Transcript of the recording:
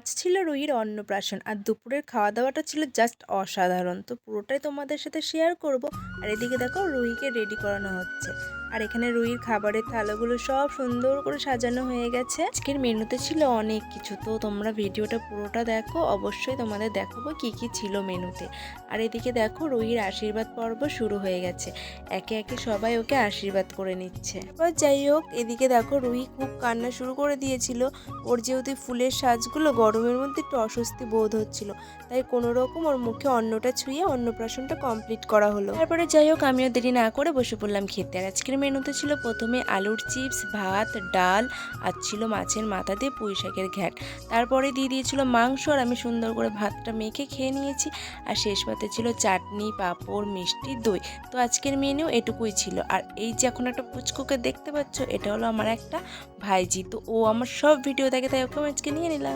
আজ ছিল রুহির অন্নপ্রাশন আর দুপুরের খাওয়া দাওয়াটা ছিল জাস্ট অসাধারণ। তো পুরোটাই তোমাদের সাথে শেয়ার করব। আর এদিকে দেখো রুহিকে রেডি করানো হচ্ছে। আর এখানে রুহির খাবারের থালাগুলো সব সুন্দর করে সাজানো হয়ে গেছে। আজকের মেনুতে ছিল অনেক কিছু, তো তোমরা ভিডিওটা পুরোটা দেখো, অবশ্যই তোমাদের দেখাবো কি কি ছিল মেনুতে। আর এদিকে দেখো রুহির আশীর্বাদ পর্ব শুরু হয়ে গেছে। একে একে সবাই ওকে আশীর্বাদ করে নিচ্ছে। এবার যাই হোক, এদিকে দেখো রুহি খুব কান্না শুরু করে দিয়েছিল। ওর যেহেতু ফুলের সাজগুলো গরমের মধ্যে একটু অস্বস্তি বোধ হচ্ছিল, তাই কোনো রকম ওর মুখে অন্নটা ছুঁয়ে অন্নপ্রাশনটা কমপ্লিট করা হলো। তারপরে যাই হোক, আমিও দেরি না করে বসে পড়লাম খেতে। আর আজকের মেনুতে ছিল প্রথমে আলুর চিপস, ভাত, ডাল, আর ছিল মাছের মাথা দিয়ে পুঁই শাকের ঘ্যাট। তারপরে দিয়ে দিয়েছিল মাংস, আর আমি সুন্দর করে ভাতটা মেখে খেয়ে নিয়েছি। আর শেষ পাতে ছিল চাটনি, পাঁপড়, মিষ্টি, দই। তো আজকের মেনু এটুকুই ছিল। আর এই যে এখন একটা পুচকুকে দেখতে পাচ্ছ, এটা হলো আমার একটা ভাইজি। তো ও আমার সব ভিডিও দেখে, তাই ওকে আমি আজকে নিয়ে নিলাম।